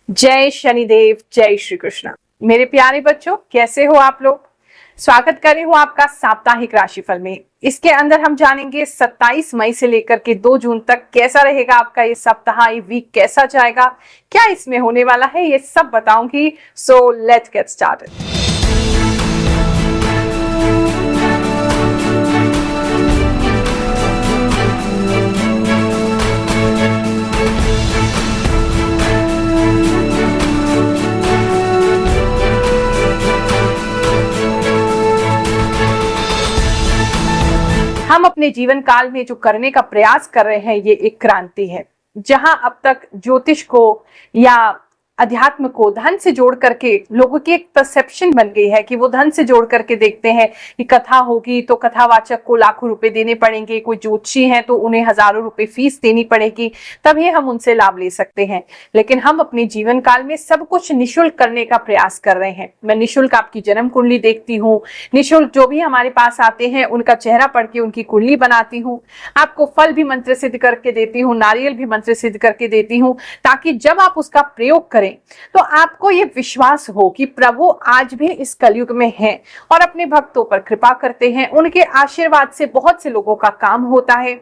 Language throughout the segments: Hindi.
जय शनिदेव, जय श्री कृष्ण। मेरे प्यारे बच्चों, कैसे हो आप लोग। स्वागत कर रही हूँ आपका साप्ताहिक राशिफल में। इसके अंदर हम जानेंगे 27 मई से लेकर के 2 जून तक कैसा रहेगा आपका ये सप्ताह, ये वीक कैसा जाएगा, क्या इसमें होने वाला है, ये सब बताऊंगी। So let's get started. हम अपने जीवन काल में जो करने का प्रयास कर रहे हैं, ये एक क्रांति है। जहां अब तक ज्योतिष को या अध्यात्म को धन से जोड़ करके लोगों की एक परसेप्शन बन गई है कि वो धन से जोड़ करके देखते हैं कि कथा होगी तो कथावाचक को लाखों रुपए देने पड़ेंगे, कोई ज्योतिषी है तो उन्हें हजारों रुपए फीस देनी पड़ेगी, तभी हम उनसे लाभ ले सकते हैं। लेकिन हम अपने जीवन काल में सब कुछ निःशुल्क करने का प्रयास कर रहे हैं। मैं निःशुल्क आपकी जन्म कुंडली देखती हूँ, निःशुल्क जो भी हमारे पास आते हैं उनका चेहरा पढ़ के उनकी कुंडली बनाती हूँ, आपको फल भी मंत्र सिद्ध करके देती हूँ, नारियल भी मंत्र सिद्ध करके देती हूँ, ताकि जब आप उसका प्रयोग करें तो आपको ये विश्वास हो कि प्रभु आज भी इस कलयुग में हैं और अपने भक्तों पर कृपा करते हैं। उनके आशीर्वाद से बहुत से लोगों का काम होता है।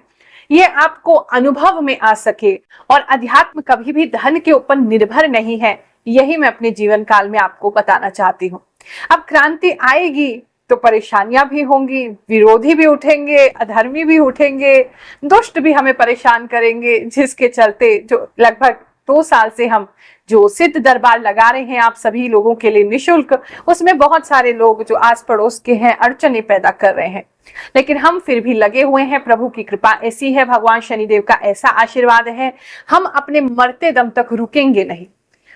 ये आपको अनुभव में आ सके। और अध्यात्म कभी भी धन के ऊपर निर्भर नहीं है, यही मैं अपने जीवन काल में आपको बताना चाहती हूँ। अब क्रांति आएगी तो परेशानियां भी होंगी, विरोधी भी उठेंगे, अधर्मी भी उठेंगे, दुष्ट भी हमें परेशान करेंगे, जिसके चलते जो लगभग 2 साल से हम जो सिद्ध दरबार लगा रहे हैं आप सभी लोगों के लिए निःशुल्क, उसमें बहुत सारे लोग जो आस पड़ोस के हैं अड़चने पैदा कर रहे हैं। लेकिन हम फिर भी लगे हुए हैं। प्रभु की कृपा ऐसी है, भगवान शनिदेव का ऐसा आशीर्वाद है, हम अपने मरते दम तक रुकेंगे नहीं।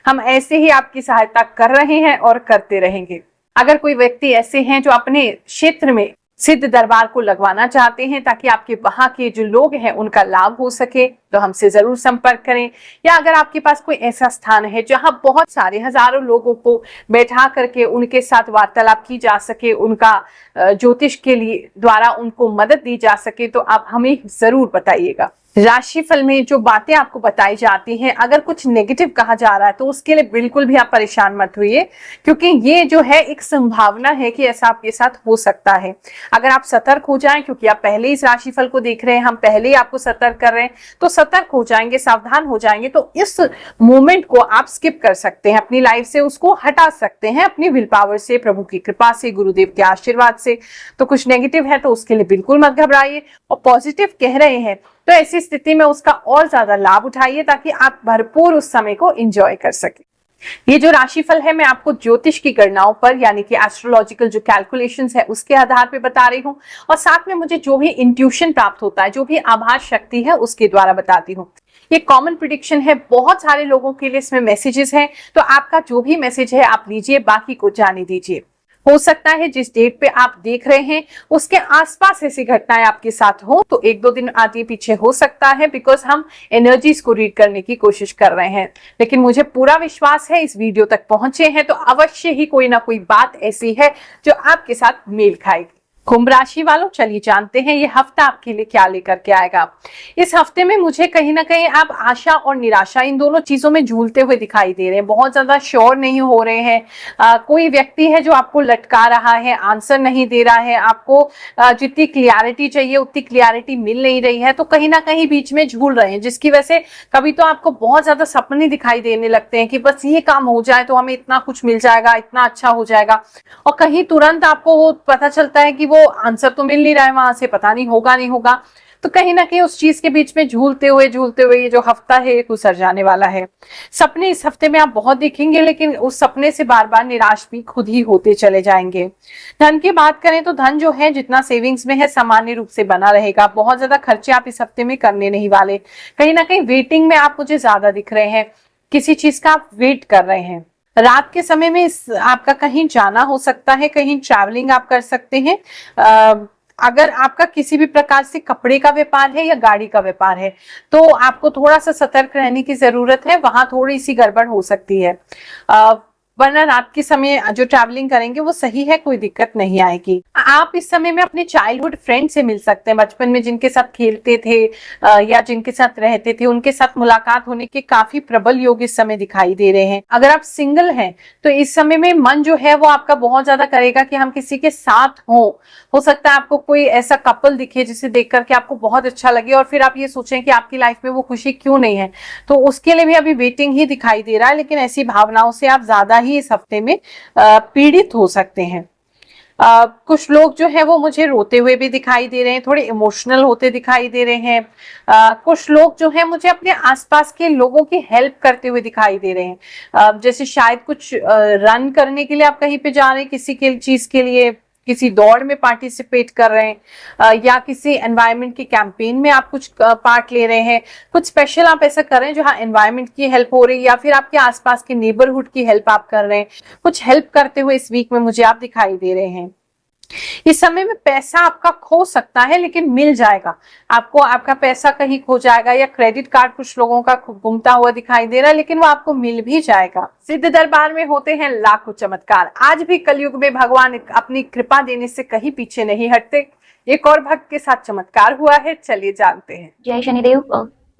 हम ऐसे ही आपकी सहायता कर रहे हैं और करते रहेंगे। अगर कोई व्यक्ति ऐसे हैं जो अपने क्षेत्र में सिद्ध दरबार को लगवाना चाहते हैं ताकि आपके वहां के जो लोग हैं उनका लाभ हो सके, तो हमसे जरूर संपर्क करें। या अगर आपके पास कोई ऐसा स्थान है जहां बहुत सारे हजारों लोगों को बैठा करके उनके साथ वार्तालाप की जा सके, उनका ज्योतिष के लिए द्वारा उनको मदद दी जा सके, तो आप हमें जरूर बताइएगा। राशिफल में जो बातें आपको बताई जाती हैं, अगर कुछ नेगेटिव कहा जा रहा है तो उसके लिए बिल्कुल भी आप परेशान मत होइए, क्योंकि ये जो है एक संभावना है कि ऐसा आपके साथ हो सकता है। अगर आप सतर्क हो जाएं, क्योंकि आप पहले इस राशिफल को देख रहे हैं, हम पहले ही आपको सतर्क कर रहे हैं, तो सतर्क हो जाएंगे, सावधान हो जाएंगे, तो इस मोमेंट को आप स्किप कर सकते हैं, अपनी लाइफ से उसको हटा सकते हैं, अपनी विल पावर से, प्रभु की कृपा से, गुरुदेव के आशीर्वाद से। तो कुछ नेगेटिव है तो उसके लिए बिल्कुल मत घबराइए, और पॉजिटिव कह रहे हैं तो ऐसी स्थिति में उसका और ज्यादा लाभ उठाइए ताकि आप भरपूर उस समय को एंजॉय कर सके। ये जो राशिफल है मैं आपको ज्योतिष की गणनाओं पर, यानी कि एस्ट्रोलॉजिकल जो कैलकुलेशंस है उसके आधार पे बता रही हूँ, और साथ में मुझे जो भी इंट्यूशन प्राप्त होता है, जो भी आभास शक्ति है, उसके द्वारा बताती हूँ। ये कॉमन प्रिडिक्शन है, बहुत सारे लोगों के लिए इसमें मैसेजेस हैं, तो आपका जो भी मैसेज है आप लीजिए, बाकी को जाने दीजिए। हो सकता है जिस डेट पे आप देख रहे हैं उसके आसपास ऐसी घटनाएं आपके साथ हो, तो 1-2 दिन आगे पीछे हो सकता है, बिकॉज हम एनर्जीज को रीड करने की कोशिश कर रहे हैं। लेकिन मुझे पूरा विश्वास है इस वीडियो तक पहुंचे हैं तो अवश्य ही कोई ना कोई बात ऐसी है जो आपके साथ मेल खाएगी। कुंभ राशि वालों, चलिए जानते हैं ये हफ्ता आपके लिए क्या लेकर के आएगा। इस हफ्ते में मुझे कहीं ना कहीं आप आशा और निराशा इन दोनों चीजों में झूलते हुए दिखाई दे रहे हैं, बहुत ज्यादा श्योर नहीं हो रहे हैं। कोई व्यक्ति है जो आपको लटका रहा है, आंसर नहीं दे रहा है, आपको जितनी क्लियरिटी चाहिए उतनी क्लियरिटी मिल नहीं रही है, तो कहीं ना कहीं बीच में झूल रहे हैं, जिसकी वजह से कभी तो आपको बहुत ज्यादा सपने दिखाई देने लगते हैं कि बस ये काम हो जाए तो हमें इतना कुछ मिल जाएगा, इतना अच्छा हो जाएगा, और कहीं तुरंत आपको वो पता चलता है कि वो आंसर तो मिल नहीं रहा है वहां से, पता नहीं होगा नहीं होगा। तो कहीं ना कहीं उस चीज के बीच में झूलते हुए ये जो हफ्ता है गुजर जाने वाला है। सपने इस हफ्ते में आप बहुत देखेंगे, लेकिन उस सपने से बार बार निराश भी खुद ही होते चले जाएंगे। धन की बात करें तो धन जो है जितना सेविंग्स में है सामान्य रूप से बना रहेगा, बहुत ज्यादा खर्चे आप इस हफ्ते में करने नहीं वाले। कहीं ना कहीं वेटिंग में आप मुझे ज्यादा दिख रहे हैं, किसी चीज का आप वेट कर रहे हैं। रात के समय में आपका कहीं जाना हो सकता है, कहीं ट्रैवलिंग आप कर सकते हैं। अगर आपका किसी भी प्रकार से कपड़े का व्यापार है या गाड़ी का व्यापार है तो आपको थोड़ा सा सतर्क रहने की जरूरत है, वहां थोड़ी सी गड़बड़ हो सकती है। वरना रात के समय जो ट्रैवलिंग करेंगे वो सही है, कोई दिक्कत नहीं आएगी। आप इस समय में अपने चाइल्डहुड फ्रेंड से मिल सकते हैं, बचपन में जिनके साथ खेलते थे या जिनके साथ रहते थे, उनके साथ मुलाकात होने के काफी प्रबल योग इस समय दिखाई दे रहे हैं। अगर आप सिंगल हैं तो इस समय में मन जो है वो आपका बहुत ज्यादा करेगा कि हम किसी के साथ हो सकता है आपको कोई ऐसा कपल दिखे जिसे देख करके आपको बहुत अच्छा लगे और फिर आप ये सोचें कि आपकी लाइफ में वो खुशी क्यों नहीं है, तो उसके लिए भी अभी वेटिंग ही दिखाई दे रहा है। लेकिन ऐसी भावनाओं से आप ज्यादा ही इस हफ्ते में पीड़ित हो सकते हैं। कुछ लोग जो है वो मुझे रोते हुए भी दिखाई दे रहे हैं, थोड़े इमोशनल होते दिखाई दे रहे हैं। कुछ लोग जो है मुझे अपने आसपास के लोगों की हेल्प करते हुए दिखाई दे रहे हैं। जैसे शायद कुछ रन करने के लिए आप कहीं पे जा रहे हैं, किसी के चीज के लिए, किसी दौड़ में पार्टिसिपेट कर रहे हैं या किसी एनवायरनमेंट के कैंपेन में आप कुछ पार्ट ले रहे हैं, कुछ स्पेशल आप ऐसा कर रहे हैं जहां एनवायरनमेंट की हेल्प हो रही है या फिर आपके आसपास के नेबरहुड की हेल्प आप कर रहे हैं। कुछ हेल्प करते हुए इस वीक में मुझे आप दिखाई दे रहे हैं। इस समय में पैसा आपका खो सकता है लेकिन मिल जाएगा आपको। आपका पैसा कहीं खो जाएगा या क्रेडिट कार्ड कुछ लोगों का घूमता हुआ दिखाई दे रहा है, लेकिन वो आपको मिल भी जाएगा। सिद्ध दरबार में होते हैं लाखों चमत्कार। आज भी कलयुग में भगवान अपनी कृपा देने से कहीं पीछे नहीं हटते। एक और भक्त के साथ चमत्कार हुआ है, चलिए जानते हैं। जय शनिदेव।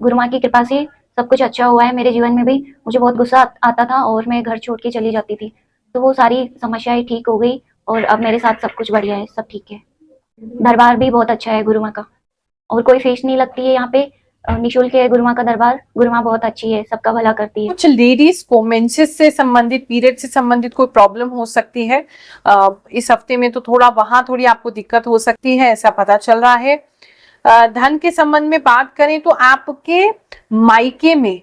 गुरु माँ की कृपा से सब कुछ अच्छा हुआ है। मेरे जीवन में भी मुझे बहुत गुस्सा आता था और मैं घर छोड़ के चली जाती थी, तो वो सारी समस्याएं ठीक हो गई और अब मेरे साथ सब कुछ बढ़िया है, सब ठीक है। दरबार भी बहुत अच्छा है गुरु माँ का, और कोई फीस नहीं लगती है यहाँ पे, निःशुल्क है गुरु माँ का दरबार। गुरु माँ बहुत अच्छी है, सबका भला करती है। कुछ लेडीज को मेंसेस से संबंधित, पीरियड से संबंधित कोई प्रॉब्लम हो सकती है इस हफ्ते में, तो थोड़ा वहां थोड़ी आपको दिक्कत हो सकती है, ऐसा पता चल रहा है। धन के संबंध में बात करें तो आपके मायके में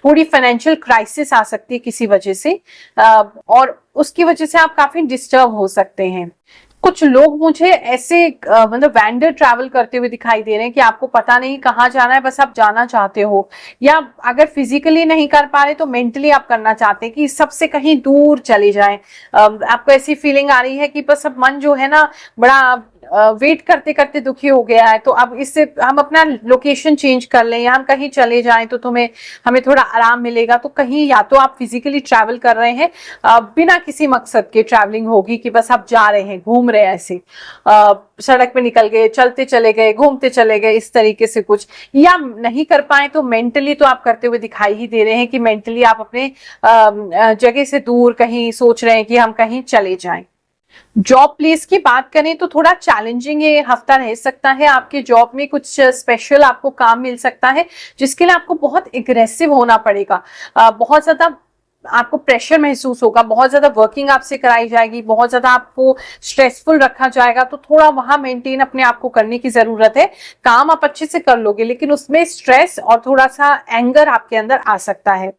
थोड़ी फाइनेंशियल क्राइसिस आ सकती है किसी वजह से, और उसकी वजह से आप काफी डिस्टर्ब हो सकते हैं। कुछ लोग मुझे ऐसे मतलब वैंडर ट्रैवल करते हुए दिखाई दे रहे हैं कि आपको पता नहीं कहाँ जाना है, बस आप जाना चाहते हो, या अगर फिजिकली नहीं कर पा रहे तो मेंटली आप करना चाहते हैं कि सबसे कहीं दूर चले जाएं। आपको ऐसी फीलिंग आ रही है कि बस अब मन जो है ना बड़ा वेट करते करते दुखी हो गया है, तो अब इससे हम अपना लोकेशन चेंज कर लें या हम कहीं चले जाएं तो हमें थोड़ा आराम मिलेगा। तो कहीं या तो आप फिजिकली ट्रैवल कर रहे हैं, बिना किसी मकसद के ट्रैवलिंग होगी कि बस आप जा रहे हैं, घूम रहे हैं, ऐसे सड़क पे निकल गए, चलते चले गए, घूमते चले गए, इस तरीके से कुछ, या नहीं कर पाए तो मेंटली तो आप करते हुए दिखाई ही दे रहे हैं कि मेंटली आप अपने जगह से दूर कहीं सोच रहे हैं कि हम कहीं चले जाएं। जॉब प्लेस की बात करें तो थोड़ा चैलेंजिंग ये हफ्ता रह सकता है। आपके जॉब में कुछ स्पेशल आपको काम मिल सकता है जिसके लिए आपको बहुत एग्रेसिव होना पड़ेगा। बहुत ज्यादा आपको प्रेशर महसूस होगा, बहुत ज्यादा वर्किंग आपसे कराई जाएगी, बहुत ज्यादा आपको स्ट्रेसफुल रखा जाएगा, तो थोड़ा वहां मेंटेन अपने आप को करने की जरूरत है। काम आप अच्छे से कर लोगे लेकिन उसमें स्ट्रेस और थोड़ा सा एंगर आपके अंदर आ सकता है।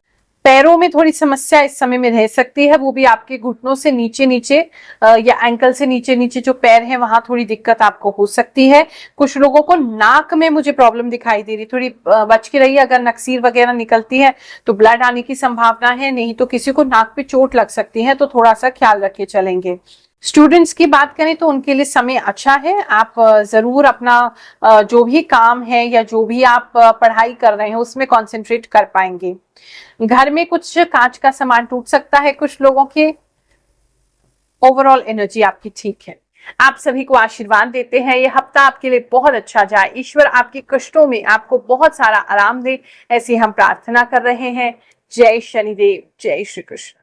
पैरों में थोड़ी समस्या इस समय में रह सकती है, वो भी आपके घुटनों से नीचे नीचे या एंकल से नीचे नीचे जो पैर है वहां थोड़ी दिक्कत आपको हो सकती है। कुछ लोगों को नाक में मुझे प्रॉब्लम दिखाई दे रही, थोड़ी बच के रहिए, अगर नक्सीर वगैरह निकलती है तो ब्लड आने की संभावना है, नहीं तो किसी को नाक पे चोट लग सकती है, तो थोड़ा सा ख्याल रखे चलेंगे। स्टूडेंट्स की बात करें तो उनके लिए समय अच्छा है। आप जरूर अपना जो भी काम है या जो भी आप पढ़ाई कर रहे हैं उसमें कंसंट्रेट कर पाएंगे। घर में कुछ कांच का सामान टूट सकता है कुछ लोगों के। ओवरऑल एनर्जी आपकी ठीक है। आप सभी को आशीर्वाद देते हैं ये हफ्ता आपके लिए बहुत अच्छा जाए, ईश्वर आपके कष्टों में आपको बहुत सारा आराम दे, ऐसी हम प्रार्थना कर रहे हैं। जय शनिदेव, जय श्री कृष्ण।